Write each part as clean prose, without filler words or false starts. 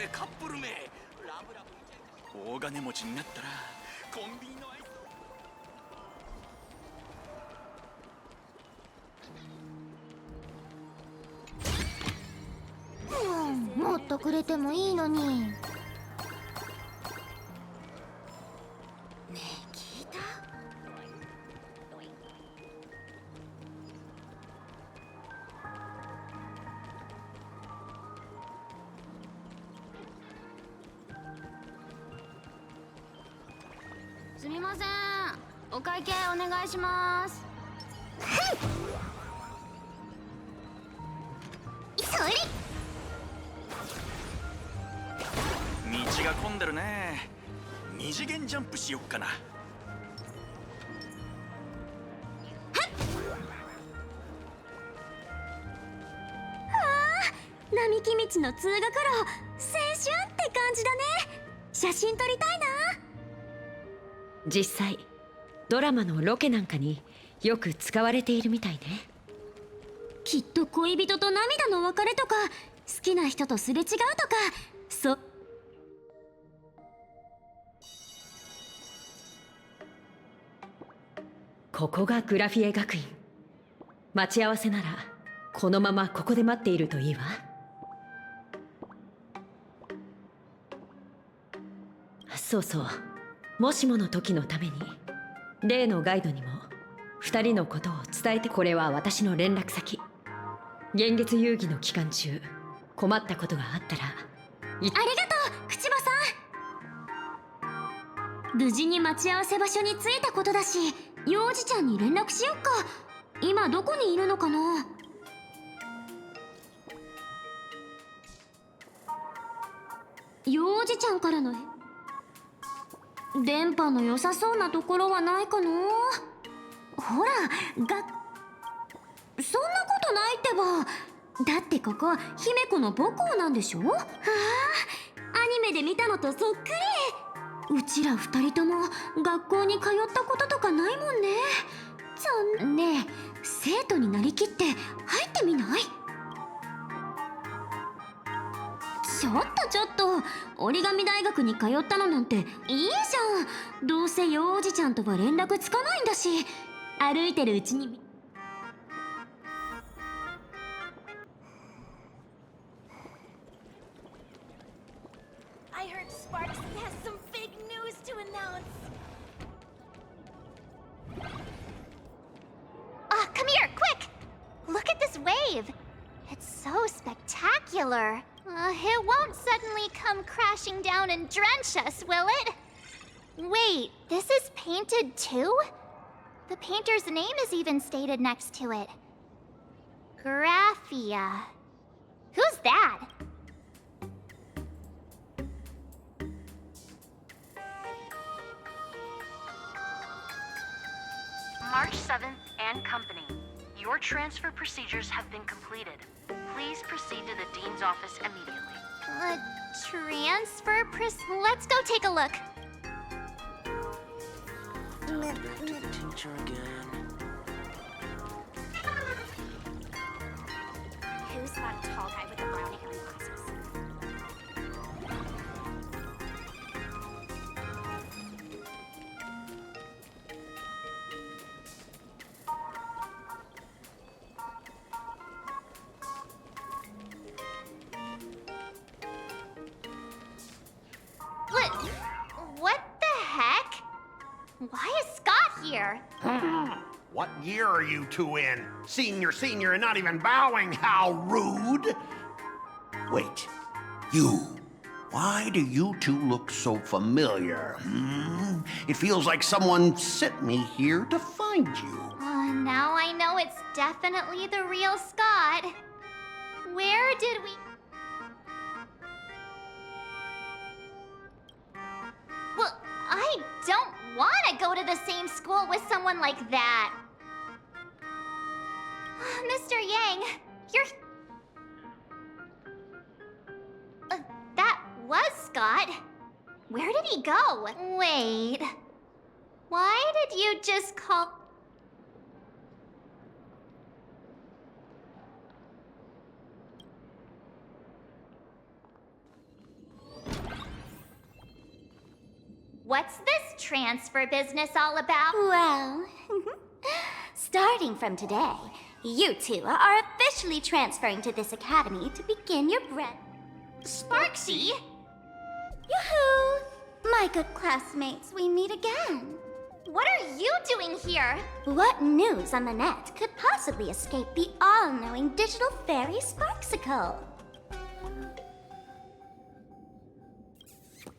れカップル名ラブラブ。大金持ちになったらコンビニのアイス。もっとくれてもいいのに。ねえ、聞いた？すみません、お会計お願いします。それ。道が混んでるね。二次元ジャンプしよっかな。並木道の通学路、青春って感じだね。写真撮りたいな。実際ドラマのロケなんかによく使われているみたいね。きっと恋人と涙の別れとか、好きな人とすれ違うとか、ここがグラフィエ学院。待ち合わせならこのままここで待っているといいわ。そうそう、もしもの時のために例のガイドにも2人のことを伝えて。これは私の連絡先。現月遊戯の期間中困ったことがあったら。ありがとう、口場さん。無事に待ち合わせ場所に着いたことだし、幼児ちゃんに連絡しよっか。今どこにいるのかな。幼児ちゃんからの電波の良さそうなところはないかな。ほら、そんなことないってば。だってここ姫子の母校なんでしょ。ああ、アニメで見たのとそっくり。うちら2人とも学校に通ったこととかないもんね。ねえ、生徒になりきって入ってみない？ちょっと折り紙大学に通ったのなんていいじゃん。どうせ幼児ちゃんとは連絡つかないんだし、歩いてるうちに。I heard Sparks has some big news to announce. Come here, quick! Look at this wave. It's so spectacular. It won't suddenly come crashing down and drench us, will it? Wait, this is painted too? The painter's name is even stated next to it. Graphia. Who's that? March 7th and company. Your transfer procedures have been completed. Please proceed to the dean's office immediately. Let's go take a look. Teacher again. Who's that tall guy with the brown hair and glasses? What the heck? Why is Scott here? What year are you two in? Senior, and not even bowing. How rude! Wait, you. Why do you two look so familiar? It feels like someone sent me here to find you. Now I know it's definitely the real Scott. Where did we... Well, I don't want to go to the same school with someone like that. Mr. Yang, you're... that was Scott. Where did he go? Wait. Why did you just call... What's this transfer business all about? Well, starting from today, you two are officially transferring to this academy to begin your Sparksy? Yoo-hoo! My good classmates, we meet again. What are you doing here? What news on the net could possibly escape the all-knowing digital fairy Sparksicle?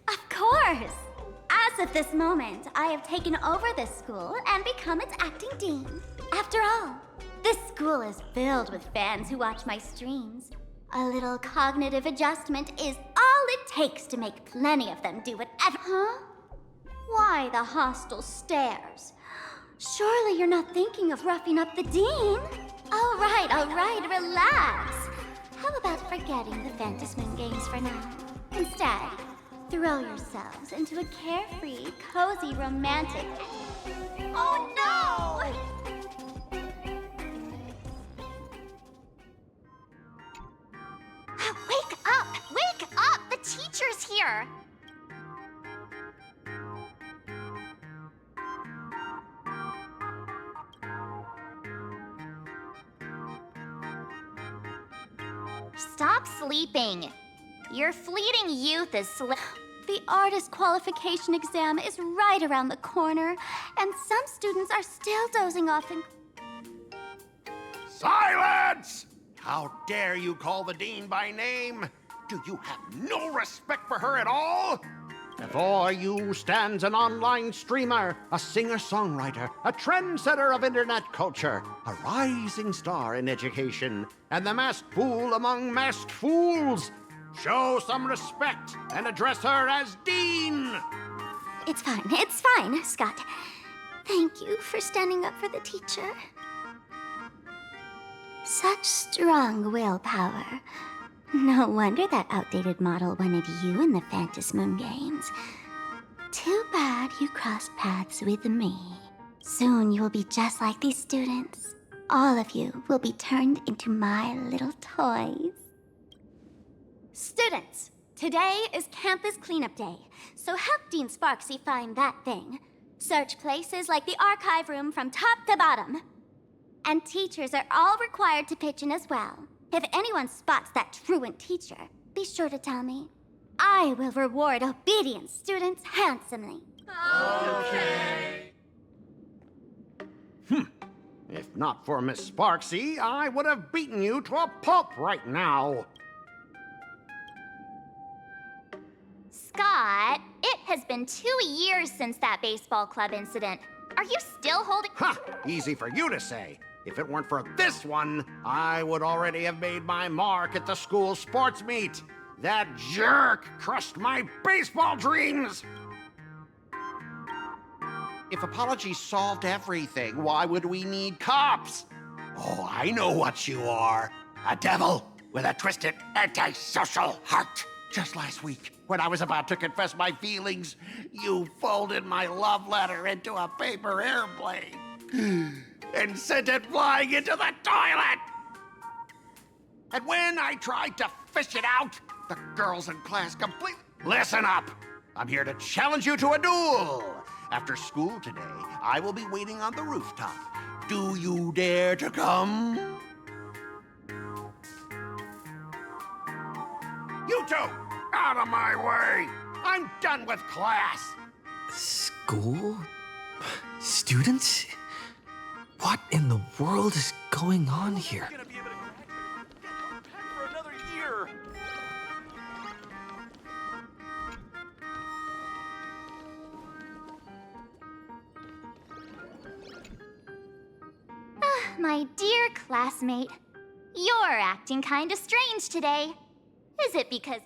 Of course! As of this moment, I have taken over this school and become its acting dean. After all, this school is filled with fans who watch my streams. A little cognitive adjustment is all it takes to make plenty of them do whatever. Huh? Why the hostile stares? Surely you're not thinking of roughing up the dean? All right, relax. How about forgetting the Phantasmoon games for now? Instead, throw yourselves into a carefree, cozy, romantic... Oh no! Wake up! Wake up! The teacher's here! Stop sleeping. Your fleeting youth is The artist qualification exam is right around the corner, and some students are still dozing off in... Silence! How dare you call the dean by name? Do you have no respect for her at all? Before you stands an online streamer, a singer-songwriter, a trendsetter of internet culture, a rising star in education, and the masked fool among masked fools. Show some respect and address her as Dean! It's fine, Scott. Thank you for standing up for the teacher. Such strong willpower. No wonder that outdated model wanted you in the Phantasmoon games. Too bad you crossed paths with me. Soon you will be just like these students. All of you will be turned into my little toys. Students, today is campus cleanup day, so help Dean Sparksy find that thing. Search places like the archive room from top to bottom. And teachers are all required to pitch in as well. If anyone spots that truant teacher, be sure to tell me. I will reward obedient students handsomely. Okay. If not for Miss Sparksy, I would have beaten you to a pulp right now. Scott, it has been 2 years since that baseball club incident. Are you still holding... Ha! Easy for you to say. If it weren't for this one, I would already have made my mark at the school sports meet. That jerk crushed my baseball dreams! If apologies solved everything, why would we need cops? Oh, I know what you are. A devil with a twisted, antisocial heart. Just last week, when I was about to confess my feelings, you folded my love letter into a paper airplane and sent it flying into the toilet. And when I tried to fish it out, the girls in class completely... Listen up! I'm here to challenge you to a duel. After school today, I will be waiting on the rooftop. Do you dare to come? You two, out of my way! I'm done with class! School? Students? What in the world is going on here? Gonna be able to get on track for another year. My dear classmate, you're acting kinda strange today. Is it because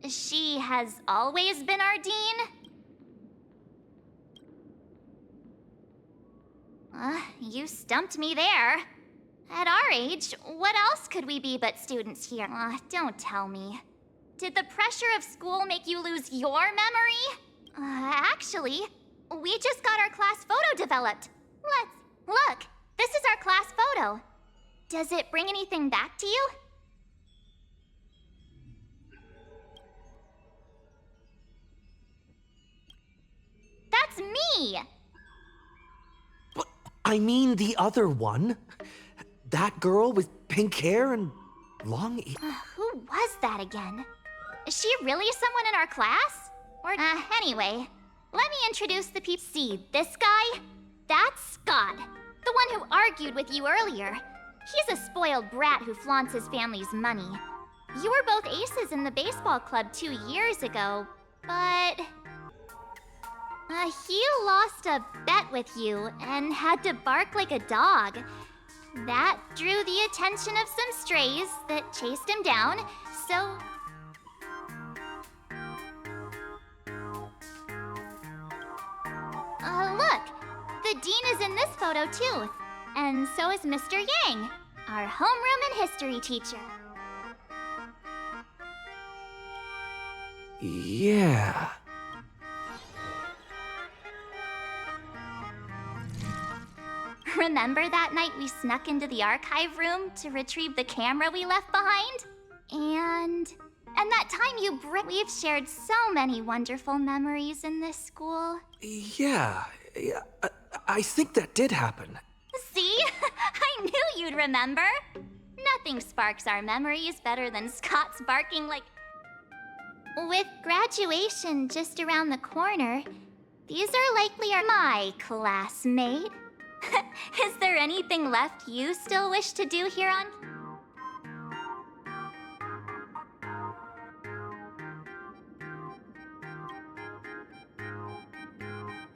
she has always been our dean? You stumped me there. At our age, what else could we be but students here? Don't tell me. Did the pressure of school make you lose your memory? Actually, we just got our class photo developed. Look, this is our class photo. Does it bring anything back to you? That's me! But I mean the other one. That girl with pink hair and long Who was that again? Is she really someone in our class? Or, anyway, let me introduce the peeps. See, this guy? That's Scott, the one who argued with you earlier. He's a spoiled brat who flaunts his family's money. You were both aces in the baseball club 2 years ago, but... he lost a bet with you and had to bark like a dog. That drew the attention of some strays that chased him down, so... look! The dean is in this photo too. And so is Mr. Yang, our homeroom and history teacher. Yeah. Remember that night we snuck into the archive room to retrieve the camera we left behind? And that time we've shared so many wonderful memories in this school. Yeah. I think that did happen. See? I knew you'd remember. Nothing sparks our memories better than Scott's barking like... With graduation just around the corner, these are likely my classmate. Is there anything left you still wish to do here on...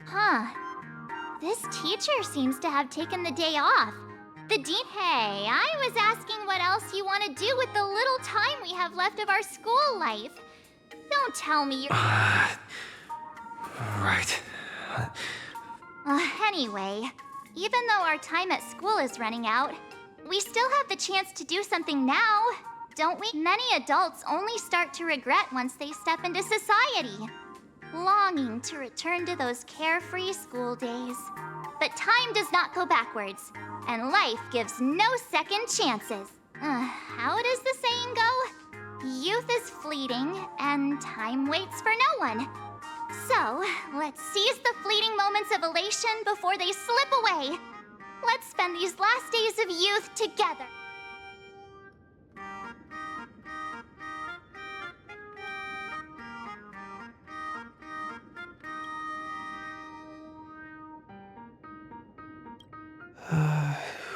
Huh. This teacher seems to have taken the day off. The dean... Hey, I was asking what else you want to do with the little time we have left of our school life. Don't tell me you're... Right. Anyway, even though our time at school is running out, we still have the chance to do something now, don't we? Many adults only start to regret once they step into society, longing to return to those carefree school days. But time does not go backwards, and life gives no second chances. How does the saying go? Youth is fleeting, and time waits for no one. So, let's seize the fleeting moments of elation before they slip away. Let's spend these last days of youth together.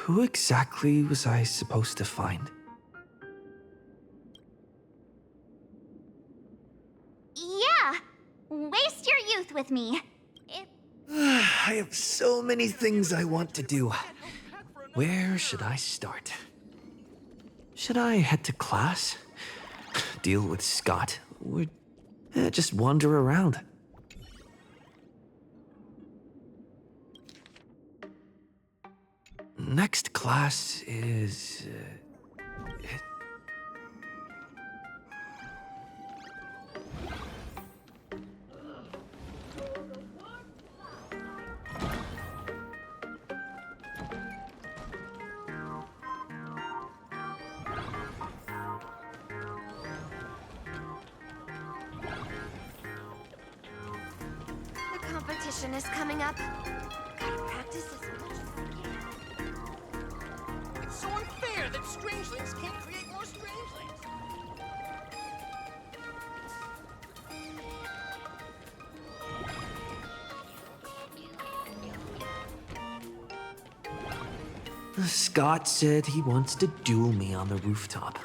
Who exactly was I supposed to find? Yeah! Waste your youth with me. I have so many things I want to do. Where should I start? Should I head to class? Deal with Scott? Or just wander around? Next class is... The competition is coming up. Gotta practice as much as I can. It's so unfair that strangelings can't create more strangelings. Scott said he wants to duel me on the rooftop.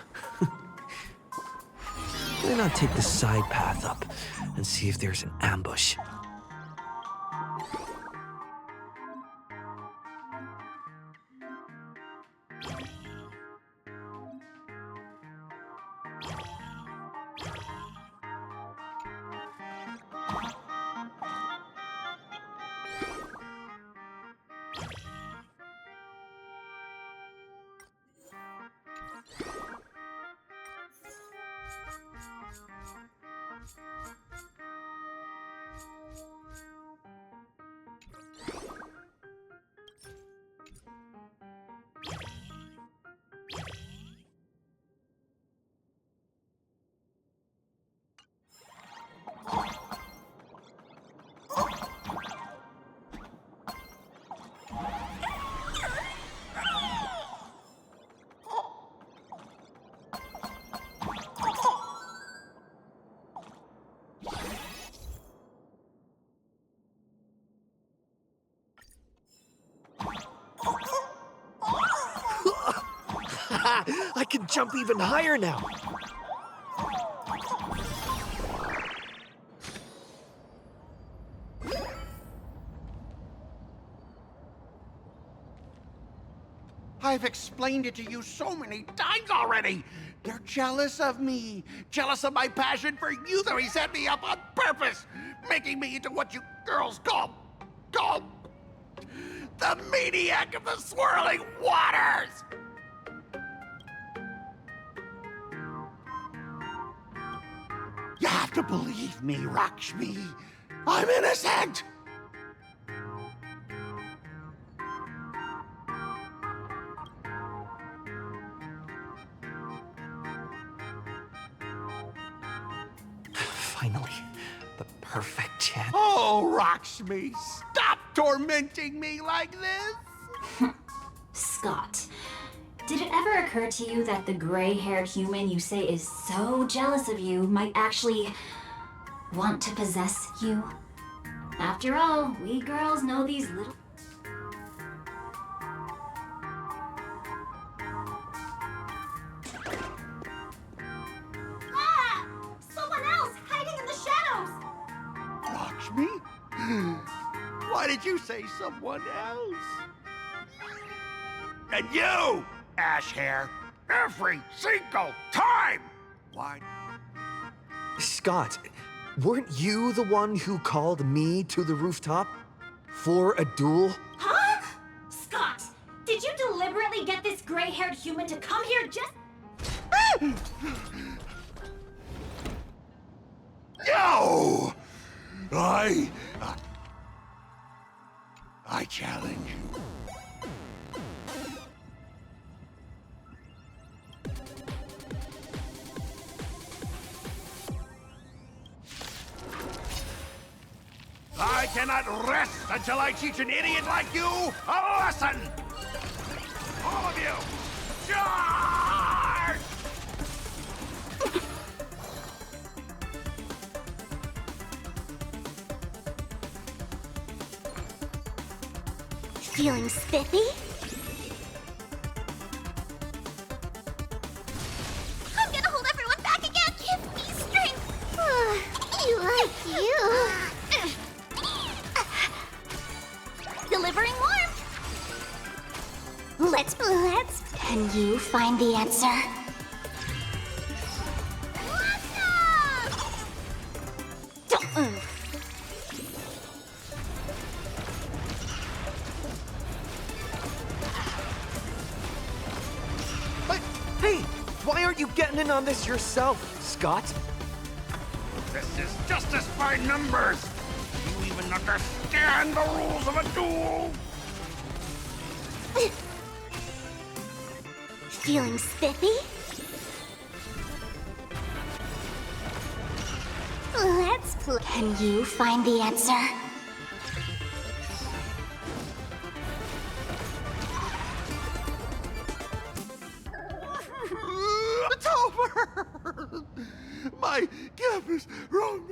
Why not take the side path up and see if there's an ambush? I can jump even higher now. I've explained it to you so many times already. They're jealous of me, jealous of my passion for you that he set me up on purpose, making me into what you girls call the maniac of the swirling waters. You have to believe me, Lakshmi. I'm innocent. Finally, the perfect chance. Oh, Lakshmi, stop tormenting me like this. Scott, did it ever occur to you that the gray-haired human you say is so jealous of you might actually want to possess you? After all, we girls know these little... Ah! Someone else hiding in the shadows! Lakshmi? Why did you say someone else? And you, ash hair, every single time! Why? Scott, weren't you the one who called me to the rooftop for a duel? Huh? Scott, did you deliberately get this gray-haired human to come here just... No! I challenge you. I cannot rest until I teach an idiot like you a lesson! All of you, charge! Feeling spiffy? I'm gonna hold everyone back again! Give me strength! You like you. Delivering warmth! Let's... Can you find the answer? Don't move. But, hey, why aren't you getting in on this yourself, Scott? This is justice by numbers! Do you even understand the rules of a duel? Feeling spiffy? Can you find the answer? It's over! My gap is wrong.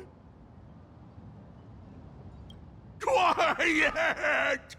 Quiet!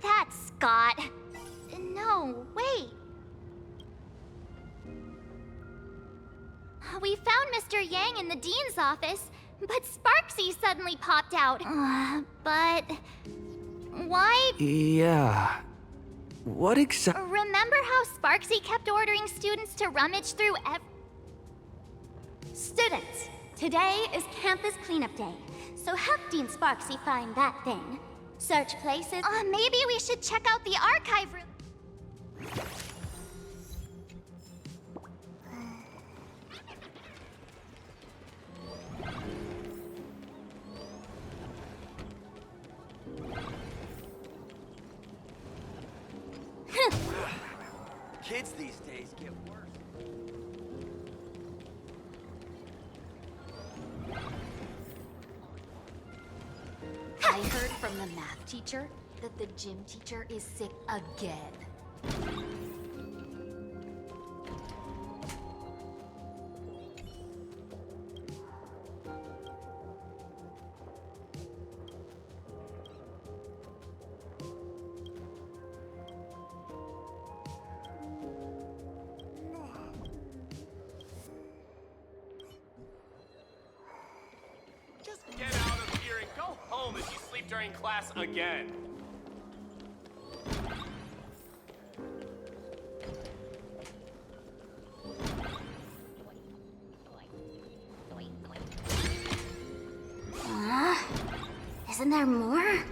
That's Scott. No, wait. We found Mr. Yang in the dean's office, but Sparksy suddenly popped out. But why? Yeah. What exactly? Remember how Sparksy kept ordering students to rummage through Students, today is campus cleanup day, so help Dean Sparksy find that thing. Search places. Maybe we should check out the archive room. kids these days get worse. I heard from the math teacher that the gym teacher is sick again. Just get out of here and go home if you sleep during class again. Isn't there more?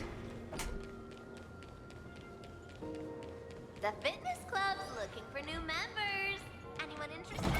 The fitness club's looking for new members. Anyone interested?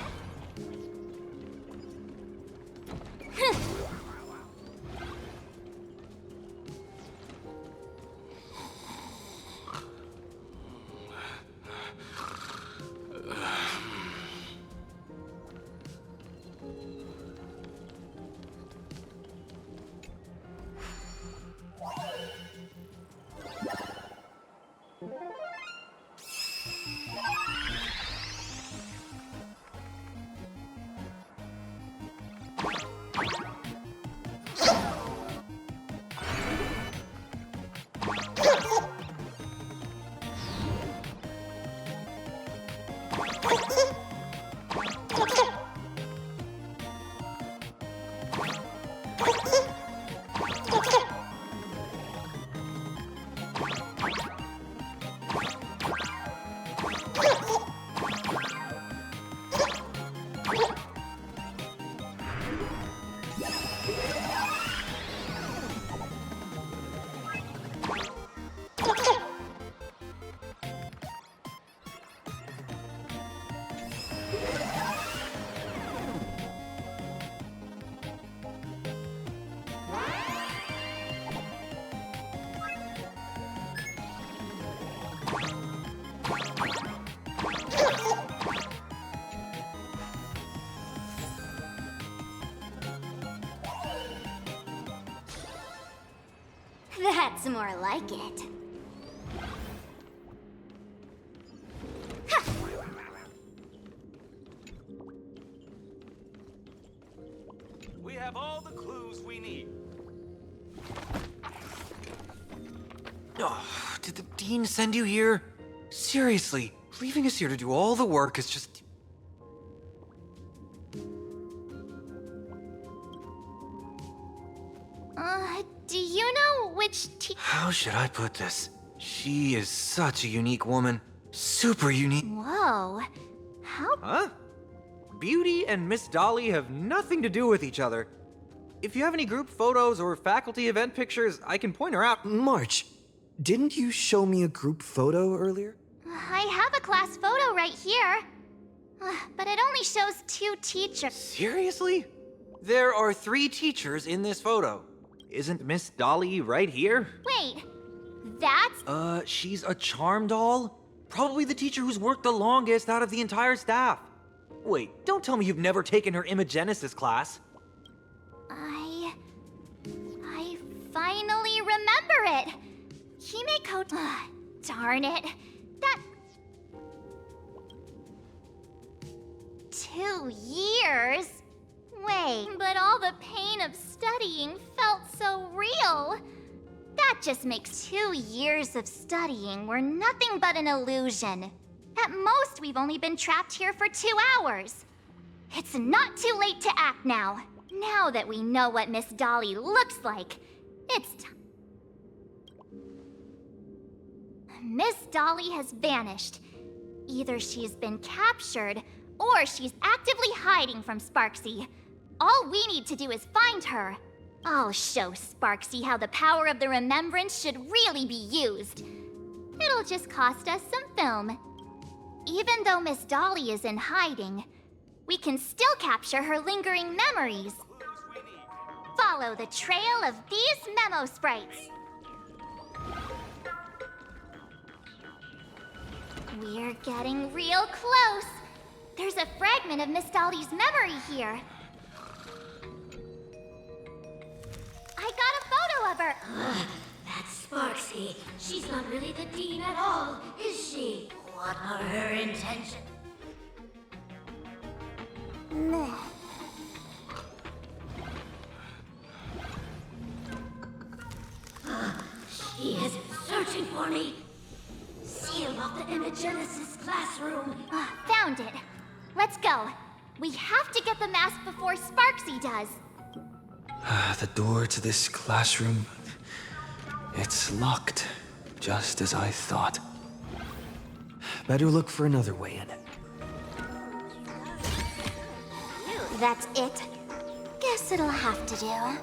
That's more like it. We have all the clues we need. Oh, did the dean send you here? Seriously, leaving us here to do all the work is just... Do you know which How should I put this? She is such a unique woman. Super unique. Whoa. How? Huh? Beauty and Miss Dolly have nothing to do with each other. If you have any group photos or faculty event pictures, I can point her out. March, didn't you show me a group photo earlier? I have a class photo right here. But it only shows 2 teachers. Seriously? There are 3 teachers in this photo. Isn't Miss Dolly right here? Wait, that's... She's a charm doll? Probably the teacher who's worked the longest out of the entire staff. Wait, don't tell me you've never taken her Imagenesis class. I finally remember it. Himeko... darn it. That... 2 years? Wait, but all the pain of studying felt so real. That just makes 2 years of studying were nothing but an illusion. At most, we've only been trapped here for 2 hours. It's not too late to act now. Now that we know what Miss Dolly looks like, it's time. Miss Dolly has vanished. Either she's been captured, or she's actively hiding from Sparksy. All we need to do is find her. I'll show Sparksy how the power of the remembrance should really be used. It'll just cost us some film. Even though Miss Dolly is in hiding, we can still capture her lingering memories. Follow the trail of these memo sprites. We're getting real close. There's a fragment of Miss Dolly's memory here. I got a photo of her. That's Sparksy. She's not really the dean at all, is she? What are her intentions? She is searching for me. Seal off the Imagenesis classroom. Found it. Let's go. We have to get the mask before Sparksy does. The door to this classroom... it's locked, just as I thought. Better look for another way in. That's it. Guess it'll have to do.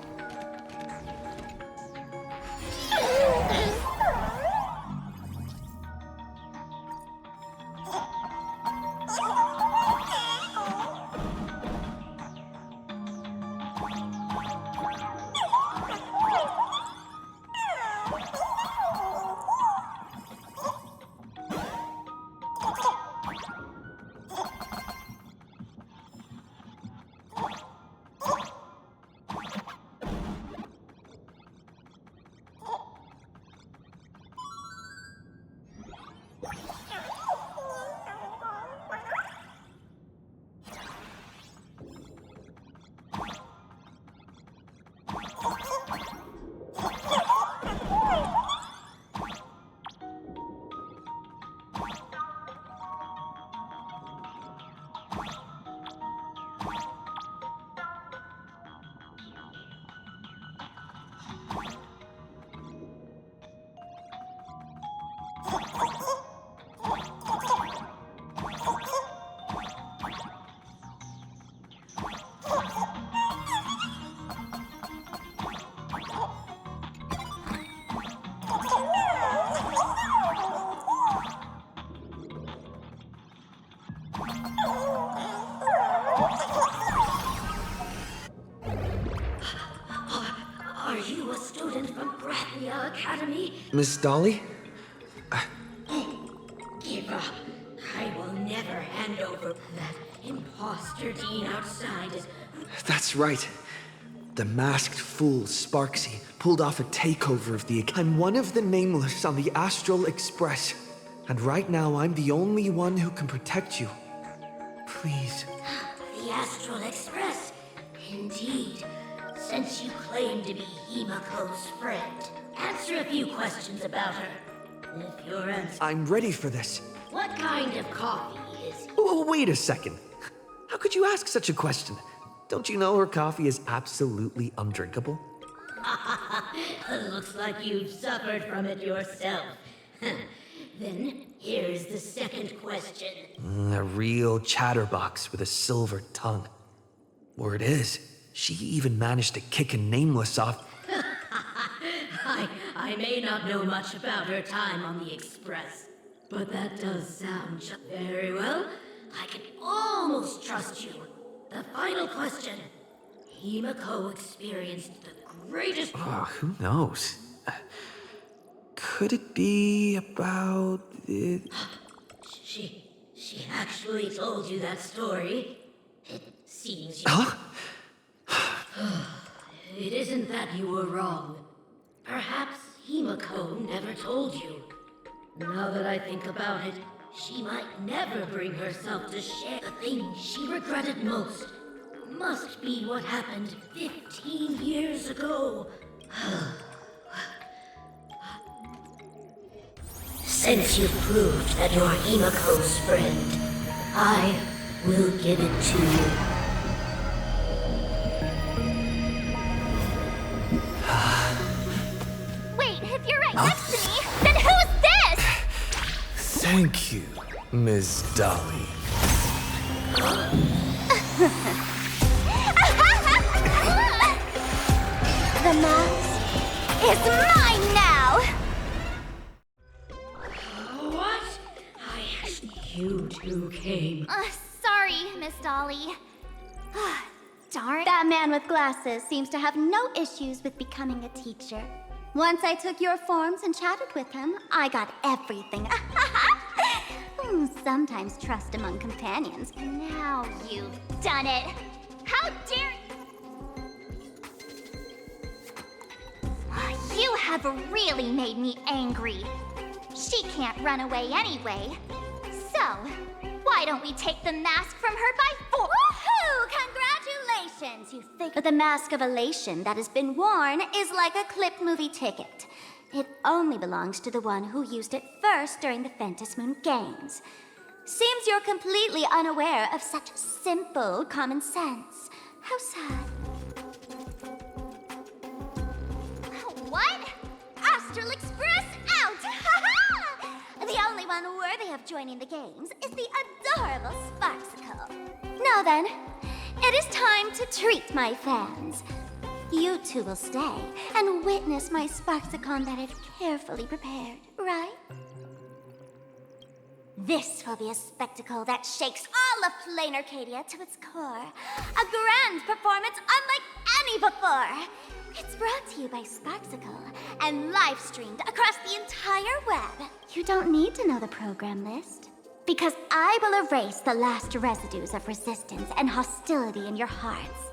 Miss Dolly? Give up. I will never hand over that imposter dean outside. That's right. The masked fool, Sparksy, pulled off a takeover of the... I'm one of the nameless on the Astral Express. And right now, I'm the only one who can protect you. Please. The Astral Express? Indeed. Since you claim to be Himako's friend, answer a few questions about her. If your answer... I'm ready for this. What kind of coffee is... Oh, wait a second. How could you ask such a question? Don't you know her coffee is absolutely undrinkable? Looks like you've suffered from it yourself. Then, here's the second question. A real chatterbox with a silver tongue. Word is, she even managed to kick a nameless off... I may not know much about her time on the Express, but that does sound very well. I can almost trust you. The final question. Himako experienced the greatest... Oh, who knows? Could it be about... She actually told you that story. It seems you... Huh? It isn't that you were wrong. Perhaps Himako never told you. Now that I think about it, she might never bring herself to share the thing she regretted most. Must be what happened 15 years ago. Since you've proved that you're Himako's friend, I will give it to you. Wait, if you're right next to me, then who's this? Thank you, Miss Dolly. The mask is mine now! What? You two came. Sorry, Miss Dolly. Darn. That man with glasses seems to have no issues with becoming a teacher. Once I took your forms and chatted with him, I got everything. Sometimes trust among companions. Now you've done it. How dare you! You have really made me angry. She can't run away anyway. So, why don't we take the mask from her by force? Woohoo! Congratulations! You think the mask of elation that has been worn is like a clip movie ticket. It only belongs to the one who used it first during the Ventus Moon Games. Seems you're completely unaware of such simple common sense. How sad. What? Astral Express out! The only one worthy of joining the games is the adorable Sparksicle. Now then, it is time to treat my fans. You two will stay and witness my Sparksicon that I've carefully prepared, right? This will be a spectacle that shakes all of Plain Arcadia to its core. A grand performance unlike any before. It's brought to you by Sparksicle and live-streamed across the entire web. You don't need to know the program list, because I will erase the last residues of resistance and hostility in your hearts.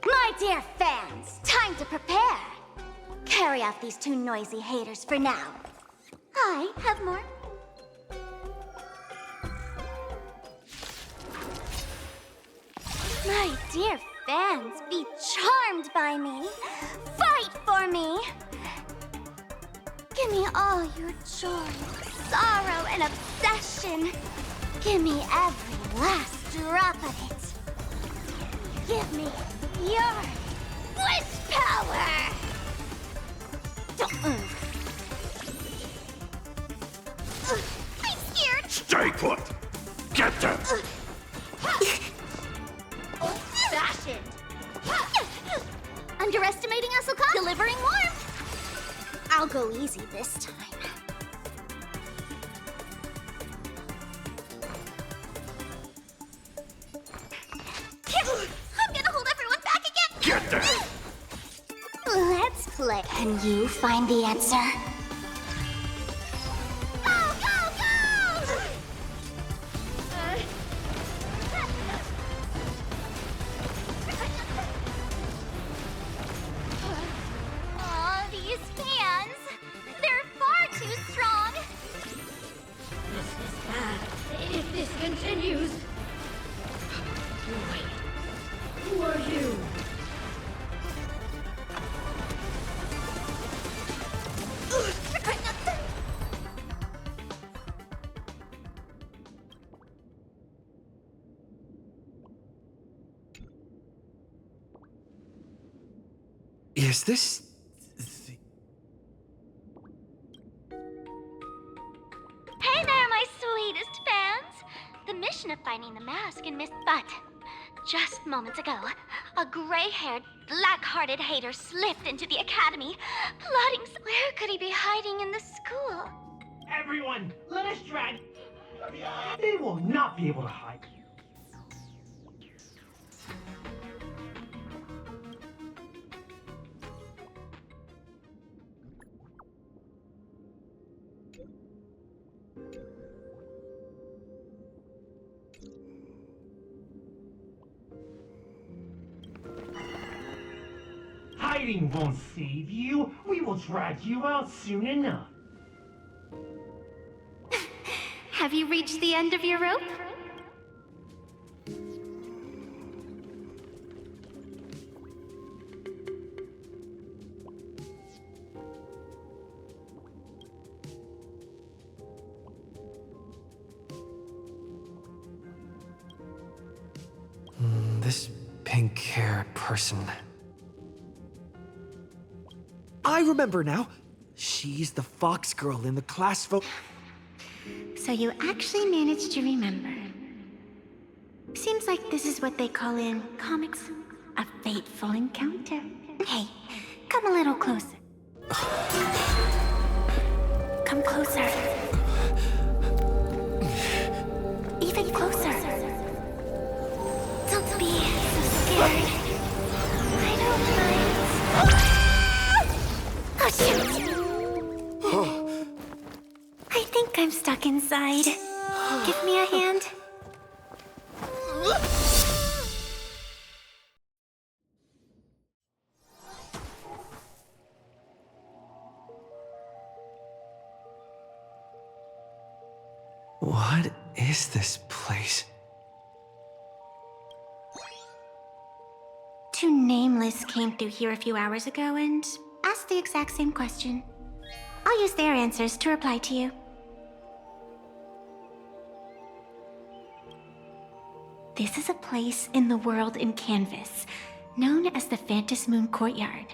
My dear fans, time to prepare. Carry off these two noisy haters for now. I have more. My dear fans, be charmed by me. Fight for me. Give me all your joy, sorrow, and obsession. Give me every last drop of it. Give me your wish power. Don't move. I'm scared. Stay put. Get them. Old-fashioned. Underestimating us will come. Delivering warmth. I'll go easy this time. I'm gonna hold everyone back again. Get them. Let's play. Can you find the answer? Go, go, go! Aw, these fans. They're far too strong. This is bad. If this continues... Wait. Who are you? Is this... Hey there, my sweetest fans! The mission of finding the mask and Miss Butt. Just moments ago, a gray-haired, black-hearted hater slipped into the academy, plotting. Where could he be hiding in the school? Everyone, let us drag. They will not be able to hide. Hiding won't save you. We will drag you out soon enough. Have you reached the end of your rope? This pink-haired person... I remember now! She's the fox girl in the class photo. So you actually managed to remember. Seems like this is what they call in comics a fateful encounter. Hey, come a little closer. Come closer. Even closer. Don't be so scared. I don't mind. Oh, shoot! I think I'm stuck inside. Give What is this place? Two nameless came through here a few hours ago and asked the exact same question. I'll use their answers to reply to you. This is a place in the world in Canvas, known as the Phantom Moon Courtyard.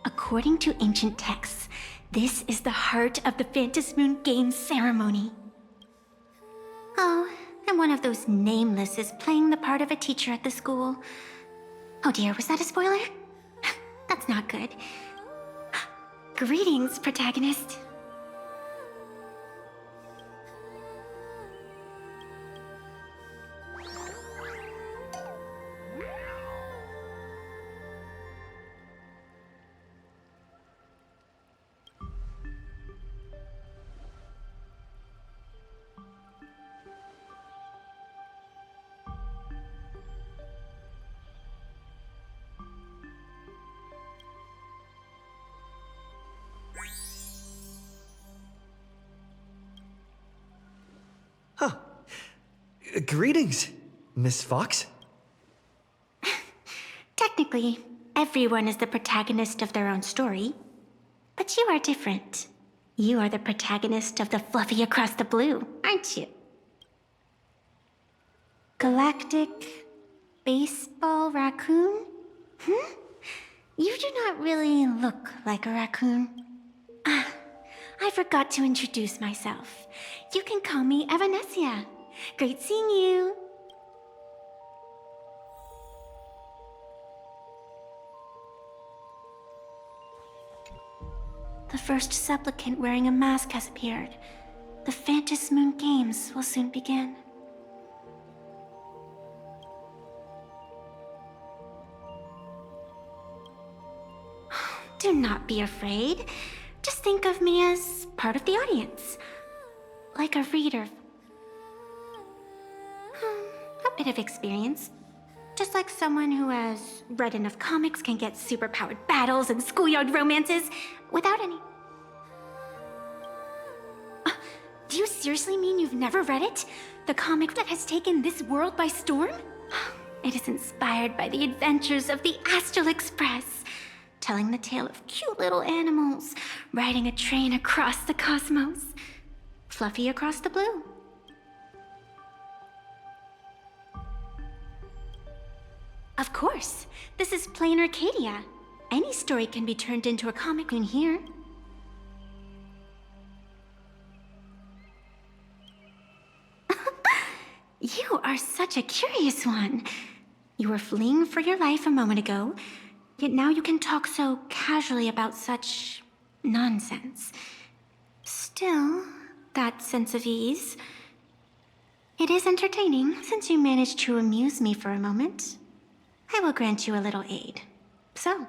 According to ancient texts, this is the heart of the Phantom Moon Games ceremony. Oh, and one of those nameless is playing the part of a teacher at the school. Oh dear, was that a spoiler? That's not good. Greetings, protagonist. Huh. Greetings, Miss Fox. Technically, everyone is the protagonist of their own story. But you are different. You are the protagonist of the Fluffy Across the Blue, aren't you? Galactic baseball raccoon? You do not really look like a raccoon. I forgot to introduce myself. You can call me Evanesia. Great seeing you. The first supplicant wearing a mask has appeared. The Phantom Moon Games will soon begin. Do not be afraid. Just think of me as part of the audience. Like a reader. A bit of experience. Just like someone who has read enough comics can get superpowered battles and schoolyard romances without any. Do you seriously mean you've never read it? The comic that has taken this world by storm? It is inspired by the adventures of the Astral Express, telling the tale of cute little animals riding a train across the cosmos. Fluffy Across the Blue. Of course, this is plain Arcadia. Any story can be turned into a comic in here. You are such a curious one. You were fleeing for your life a moment ago, yet now you can talk so casually about such nonsense. Still, that sense of ease. It is entertaining, since you managed to amuse me for a moment. I will grant you a little aid. So.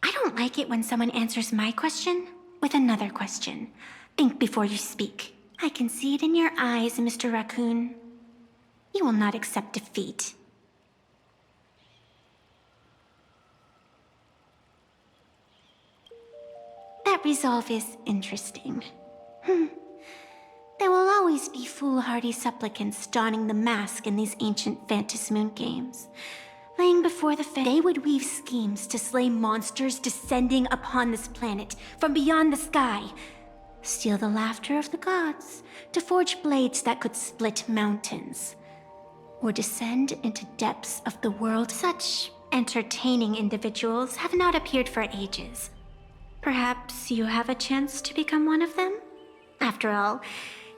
I don't like it when someone answers my question with another question. Think before you speak. I can see it in your eyes, Mr. Raccoon. You will not accept defeat. That resolve is interesting. There will always be foolhardy supplicants donning the mask in these ancient Phantom Moon Games. Laying before the they would weave schemes to slay monsters descending upon this planet from beyond the sky. Steal the laughter of the gods to forge blades that could split mountains. Or descend into depths of the world. Such entertaining individuals have not appeared for ages. Perhaps you have a chance to become one of them? After all,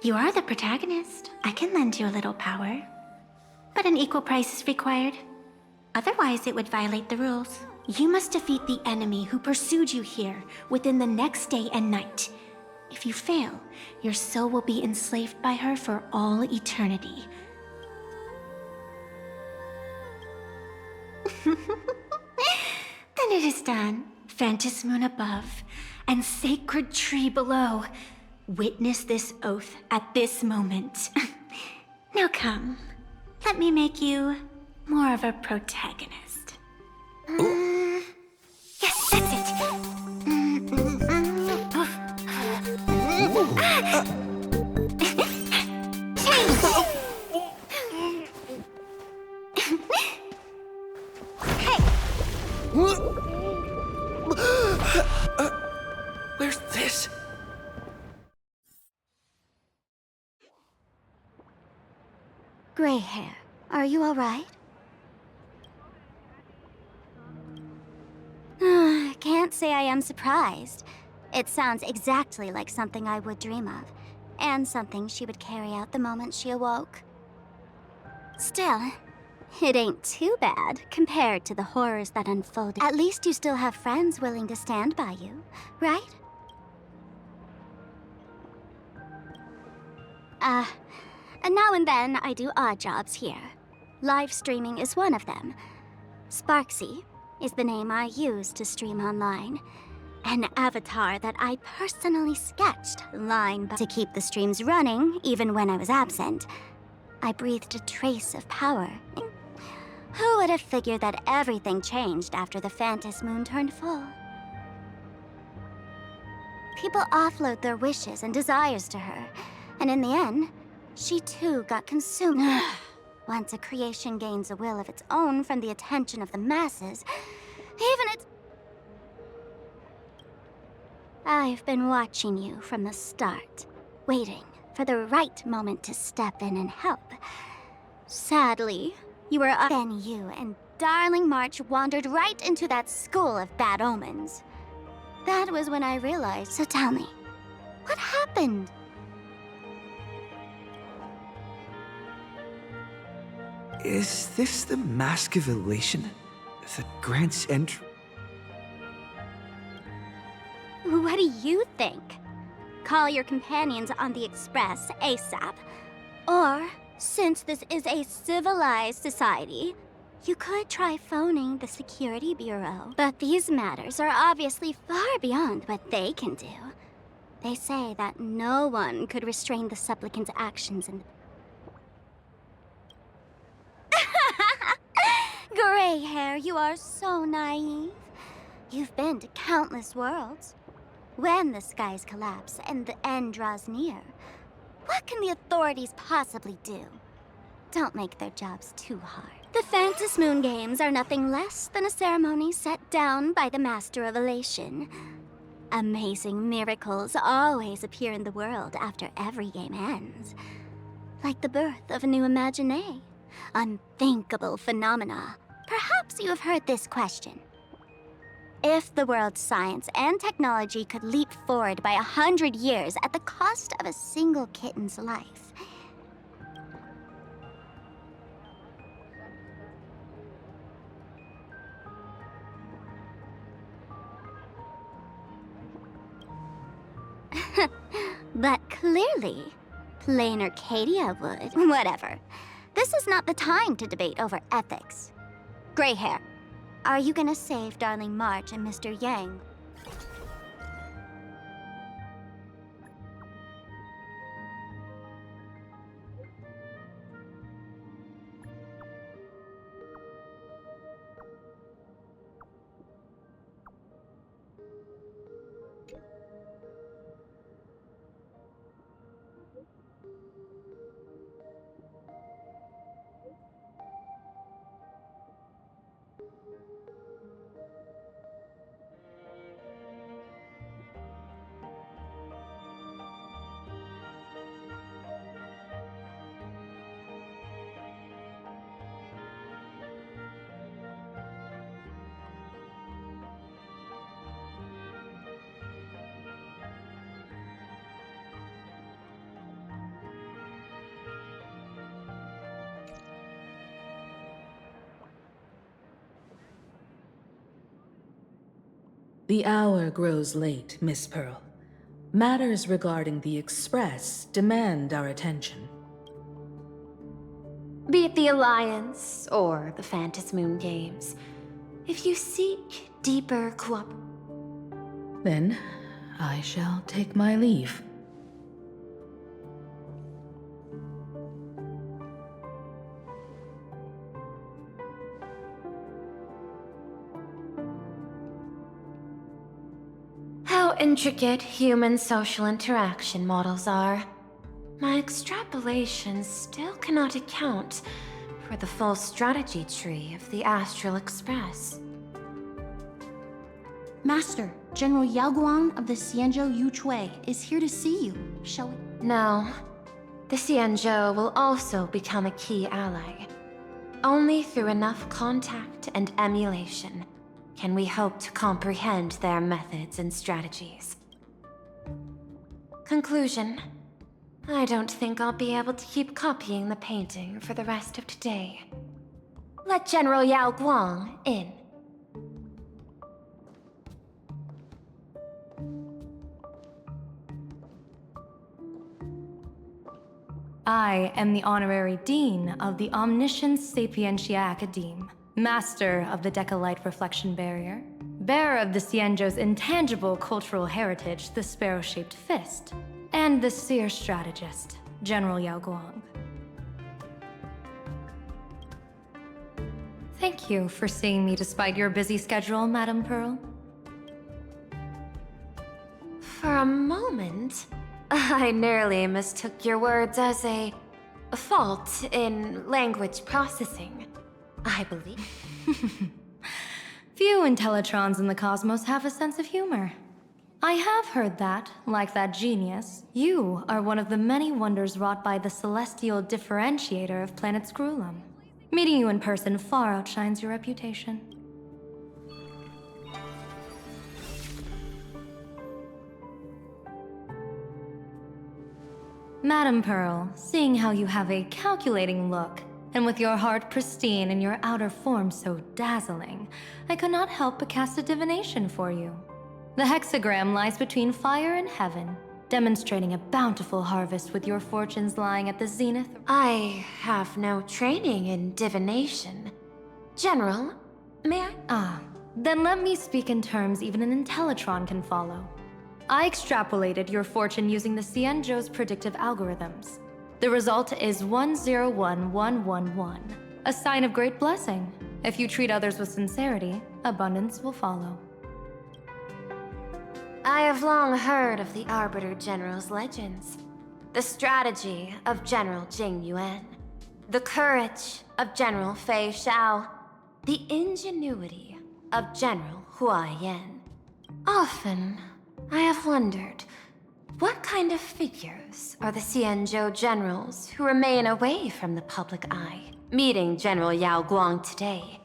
you are the protagonist. I can lend you a little power. But an equal price is required. Otherwise, it would violate the rules. You must defeat the enemy who pursued you here within the next day and night. If you fail, your soul will be enslaved by her for all eternity. Then it is done. Phantom Moon above, and sacred tree below. Witness this oath at this moment. Now come, let me make you more of a protagonist. Yes, that's it. Where's this? Gray hair, are you alright? Can't say I am surprised. It sounds exactly like something I would dream of, and something she would carry out the moment she awoke. Still, it ain't too bad compared to the horrors that unfolded. At least you still have friends willing to stand by you, right? And now and then I do odd jobs here. Live streaming is one of them. Sparksy is the name I use to stream online. An avatar that I personally sketched line to keep the streams running even when I was absent. I breathed a trace of power. Who would have figured that everything changed after the Phantom Moon turned full? People offload their wishes and desires to her, and in the end, she too got consumed. Once a creation gains a will of its own from the attention of the masses, even its... I've been watching you from the start, waiting for the right moment to step in and help. Sadly, you were then you and Darling March wandered right into that school of bad omens. That was when I realized, so tell me, what happened? Is this the Mask of Elation that grants entry? What do you think? Call your companions on the Express ASAP. Or, since this is a civilized society, you could try phoning the Security Bureau. But these matters are obviously far beyond what they can do. They say that no one could restrain the supplicant's actions in the... Gray hair, you are so naive. You've been to countless worlds. When the skies collapse and the end draws near, what can the authorities possibly do? Don't make their jobs too hard. The Phantom Moon Games are nothing less than a ceremony set down by the Master of Elation. Amazing miracles always appear in the world after every game ends. Like the birth of a new Imagenesis. Unthinkable phenomena. Perhaps you have heard this question. If the world's science and technology could leap forward by 100 years at the cost of a single kitten's life, but clearly, plain Arcadia would. Whatever. This is not the time to debate over ethics. Gray hair, are you gonna save Darling March and Mr. Yang? The hour grows late, Miss Pearl. Matters regarding the Express demand our attention. Be it the Alliance or the Phantom Moon Games, if you seek deeper cooperation, Then, I shall take my leave. how intricate human social interaction models are. My extrapolations still cannot account for the full strategy tree of the Astral Express. Master, General Yao Guang of the Xianzhou Yuchui is here to see you. Shall we? No. The Xianzhou will also become a key ally. Only through enough contact and emulation can we hope to comprehend their methods and strategies. Conclusion. I don't think I'll be able to keep copying the painting for the rest of today. Let General Yao Guang in. I am the Honorary Dean of the Omniscience Sapientia Academe, Master of the Decalite Reflection Barrier, bearer of the Xianzhou's intangible cultural heritage, the Sparrow-Shaped Fist, and the Seer Strategist, General Yao Guang. Thank you for seeing me despite your busy schedule, Madame Pearl. For a moment, I nearly mistook your words as a fault in language processing, I believe. Few Intellitrons in the cosmos have a sense of humor. I have heard that, like that genius, you are one of the many wonders wrought by the celestial differentiator of planet Screwlum. Meeting you in person far outshines your reputation. Madame Pearl, seeing how you have a calculating look, and with your heart pristine and your outer form so dazzling, I could not help but cast a divination for you. The hexagram lies between fire and heaven, demonstrating a bountiful harvest with your fortunes lying at the zenith. I have no training in divination. General, may I? Ah, then let me speak in terms even an Intellitron can follow. I extrapolated your fortune using the Xianzhou's predictive algorithms. The result is 101111, a sign of great blessing. If you treat others with sincerity, abundance will follow. I have long heard of the Arbiter General's legends. The strategy of General Jing Yuan. The courage of General Fei Xiao. The ingenuity of General Hua Yan. Often, I have wondered, what kind of figures are the Xianzhou generals who remain away from the public eye? Meeting General Yao Guang today,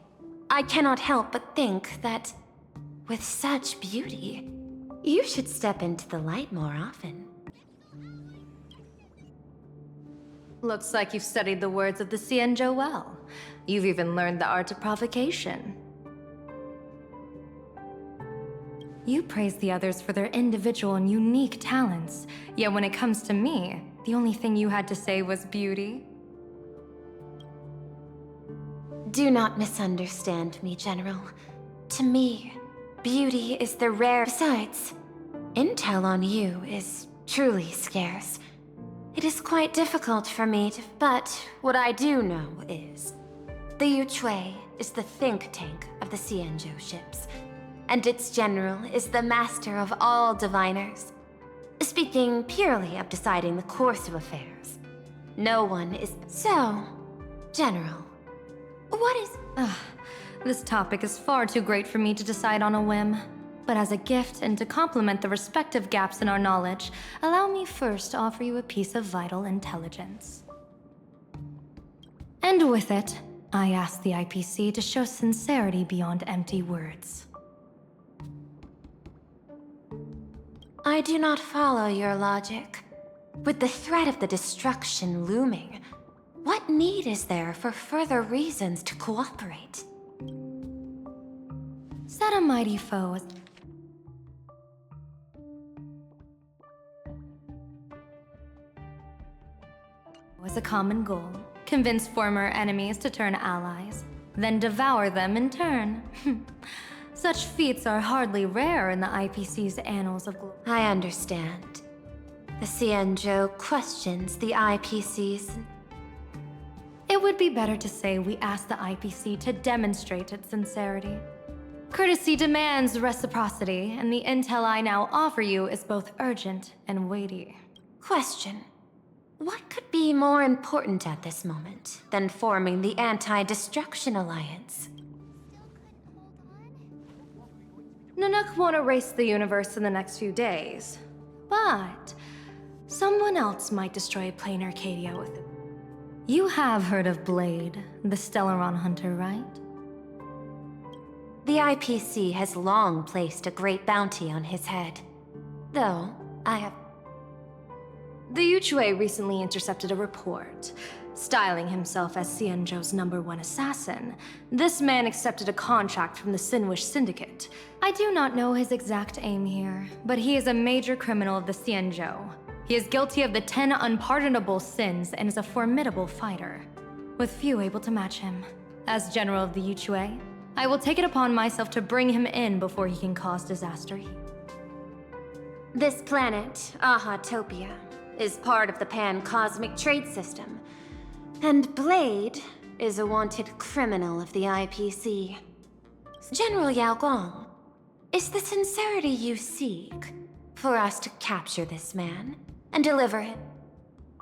I cannot help but think that, with such beauty, you should step into the light more often. Looks like you've studied the words of the Xianzhou well. You've even learned the art of provocation. You praise the others for their individual and unique talents, yet when it comes to me, the only thing you had to say was beauty. Do not misunderstand me, General. To me, beauty is the rare. Besides, intel on you is truly scarce. It is quite difficult for me to. But what I do know is, the Yuchui is the think tank of the Xianzhou ships, and its general is the master of all diviners. Speaking purely of deciding the course of affairs, no one is. So, General, what is. This topic is far too great for me to decide on a whim. But as a gift and to complement the respective gaps in our knowledge, allow me first to offer you a piece of vital intelligence. And with it, I ask the IPC to show sincerity beyond empty words. I do not follow your logic. With the threat of the destruction looming, what need is there for further reasons to cooperate? Set a mighty foe as a common goal. Convince former enemies to turn allies, then devour them in turn. Such feats are hardly rare in the IPC's annals of glory. I understand. The Xianzhou questions the IPC's. It would be better to say we ask the IPC to demonstrate its sincerity. Courtesy demands reciprocity, and the intel I now offer you is both urgent and weighty. Question. What could be more important at this moment than forming the Anti-Destruction Alliance? Nanook won't erase the universe in the next few days, but someone else might destroy plain Arcadia with it. You have heard of Blade, the Stellaron hunter, right? The IPC has long placed a great bounty on his head. Though, I have... The Yuchue recently intercepted a report, styling himself as Xianzhou's #1 assassin. This man accepted a contract from the Sinwish Syndicate. I do not know his exact aim here, but he is a major criminal of the Xianzhou. He is guilty of the 10 unpardonable sins and is a formidable fighter, with few able to match him. As General of the Yuchue, I will take it upon myself to bring him in before he can cause disaster. This planet, Ahatopia, is part of the pan-cosmic trade system. And Blade is a wanted criminal of the IPC. General Yao Guang, is the sincerity you seek for us to capture this man and deliver him?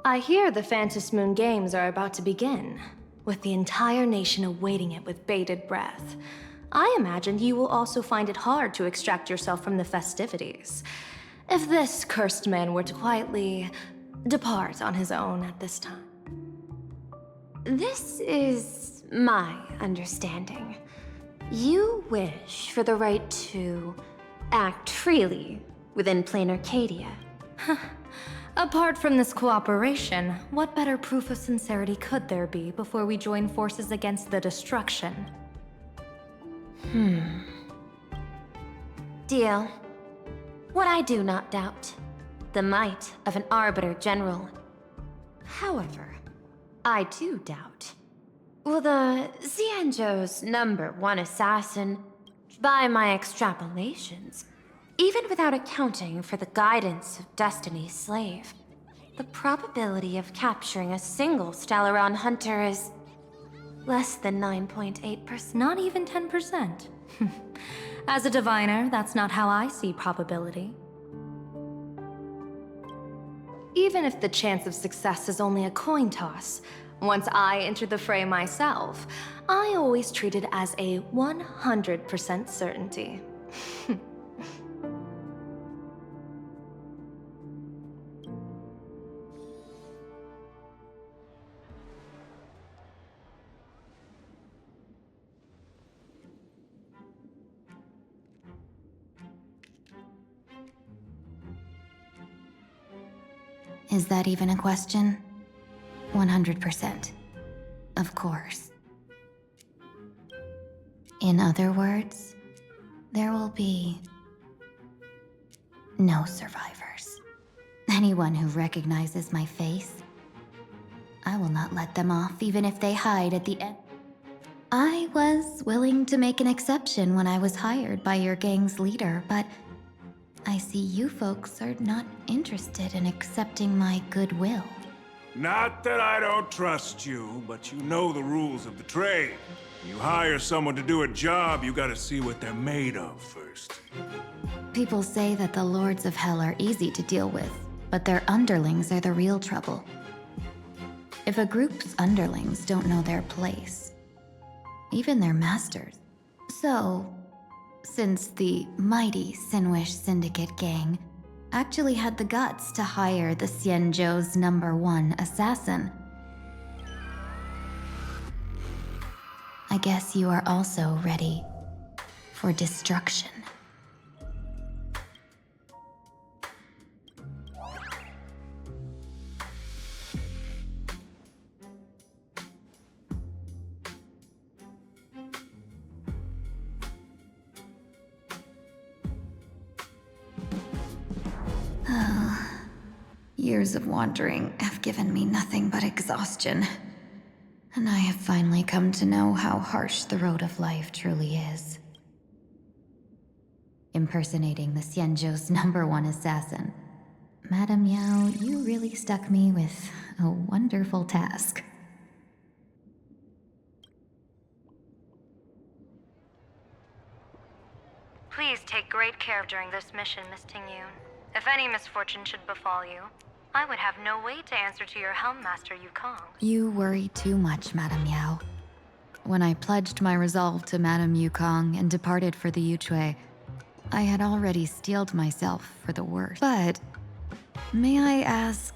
I hear the Phantom Moon Games are about to begin, with the entire nation awaiting it with bated breath. I imagine you will also find it hard to extract yourself from the festivities. If this cursed man were to quietly depart on his own at this time. This is my understanding. You wish for the right to act freely within plain Arcadia. Apart from this cooperation, what better proof of sincerity could there be before we join forces against the destruction? Deal. What I do not doubt, the might of an Arbiter General. However, I do doubt, will the Xianzhou's #1 assassin, by my extrapolations, even without accounting for the guidance of Destiny's slave, the probability of capturing a single Stellaron hunter is less than 9.8%. Not even 10%. As a diviner, that's not how I see probability. Even if the chance of success is only a coin toss, once I enter the fray myself, I always treat it as a 100% certainty. Is that even a question? 100%. Of course. In other words, there will be no survivors. Anyone who recognizes my face, I will not let them off even if they hide at the end. I was willing to make an exception when I was hired by your gang's leader, but I see you folks are not interested in accepting my goodwill. Not that I don't trust you, but you know the rules of the trade. When you hire someone to do a job, you gotta see what they're made of first. People say that the Lords of Hell are easy to deal with, but their underlings are the real trouble. If a group's underlings don't know their place, even their masters. So, since the mighty Sinwish Syndicate gang actually had the guts to hire the Xianzhou's #1 assassin, I guess you are also ready for destruction. Years of wandering have given me nothing but exhaustion. And I have finally come to know how harsh the road of life truly is. Impersonating the Xianzhou's #1 assassin. Madame Yao, you really stuck me with a wonderful task. Please take great care during this mission, Miss Tingyun. If any misfortune should befall you, I would have no way to answer to your Helm Master Yukong. You worry too much, Madame Yao. When I pledged my resolve to Madame Yukong and departed for the Yuchui, I had already steeled myself for the worst. But, may I ask,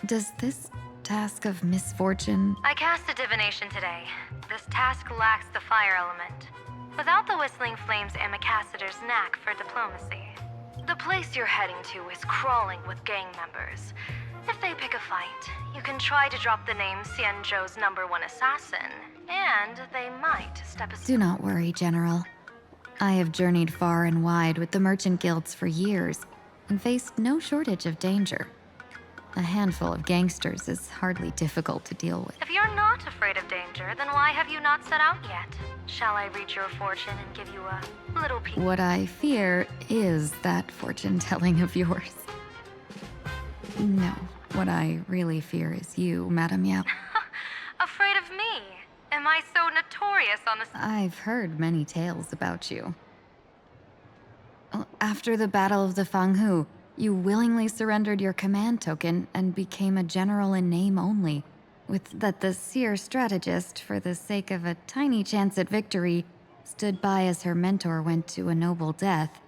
does this task of misfortune... I cast a divination today. This task lacks the fire element. Without the Whistling Flames Ambassador's knack for diplomacy. The place you're heading to is crawling with gang members. If they pick a fight, you can try to drop the name Xianzhou's #1 assassin, and they might step aside. Do not worry, General. I have journeyed far and wide with the merchant guilds for years and faced no shortage of danger. A handful of gangsters is hardly difficult to deal with. If you're not afraid of danger, then why have you not set out yet? Shall I read your fortune and give you a little peek? What I fear is that fortune-telling of yours. No, what I really fear is you, Madame Yao. Afraid of me? Am I so notorious on this? I've heard many tales about you. After the Battle of the Fanghu, you willingly surrendered your command token and became a general in name only, with that the seer strategist, for the sake of a tiny chance at victory, stood by as her mentor went to a noble death,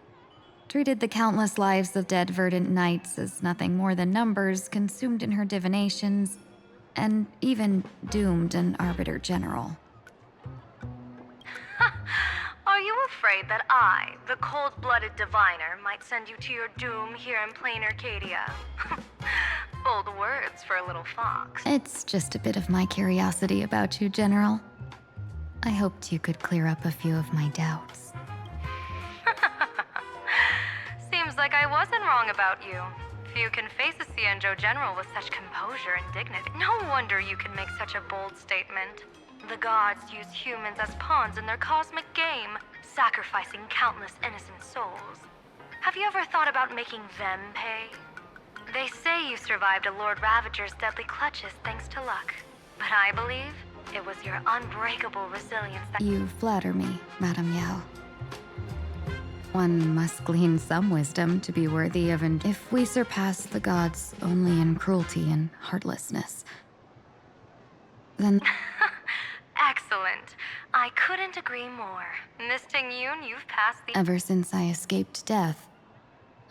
treated the countless lives of dead verdant knights as nothing more than numbers consumed in her divinations, and even doomed an arbiter general. Are you afraid that I, the cold-blooded diviner, might send you to your doom here in plain Arcadia? Bold words for a little fox. It's just a bit of my curiosity about you, General. I hoped you could clear up a few of my doubts. Seems like I wasn't wrong about you. Few can face a Xianzhou general with such composure and dignity. No wonder you can make such a bold statement. The gods use humans as pawns in their cosmic game, sacrificing countless innocent souls. Have you ever thought about making them pay? They say you survived a Lord Ravager's deadly clutches thanks to luck. But I believe it was your unbreakable resilience that— You flatter me, Madame Yao. One must glean some wisdom to be worthy of an— If we surpass the gods only in cruelty and heartlessness, then— Excellent. I couldn't agree more. Miss Tingyun, you've passed the— Ever since I escaped death,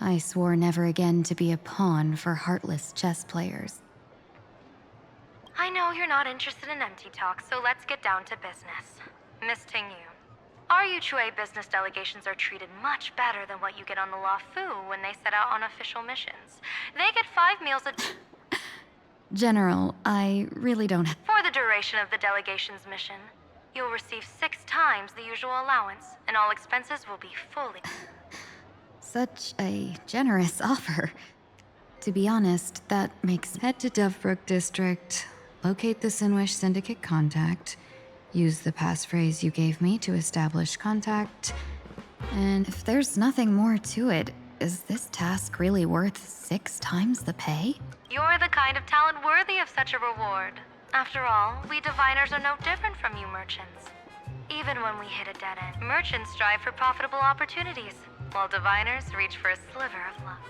I swore never again to be a pawn for heartless chess players. I know you're not interested in empty talk, so let's get down to business. Miss Tingyun, our Yuchui business delegations are treated much better than what you get on the La Fu when they set out on official missions. They get 5 meals a day. General, I really don't have— For the duration of the delegation's mission, you'll receive 6 times the usual allowance, and all expenses will be fully— Such a generous offer. To be honest, that makes— Head to Dovebrook District, locate the Sinwish Syndicate contact, use the passphrase you gave me to establish contact, and if there's nothing more to it, is this task really worth 6 times the pay? You're the kind of talent worthy of such a reward. After all, we diviners are no different from you merchants. Even when we hit a dead end, merchants strive for profitable opportunities, while diviners reach for a sliver of luck.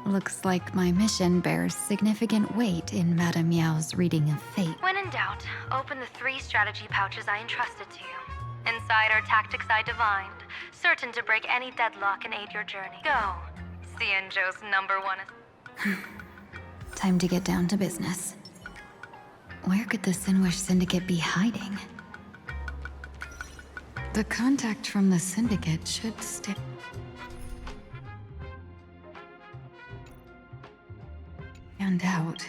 Looks like my mission bears significant weight in Madame Yao's reading of fate. When in doubt, open the 3 strategy pouches I entrusted to you. Inside are tactics I divined, certain to break any deadlock and aid your journey. Go, Xianzhou's #1. Time to get down to business. Where could the Sinwish Syndicate be hiding? The contact from the Syndicate should stay— Stand out.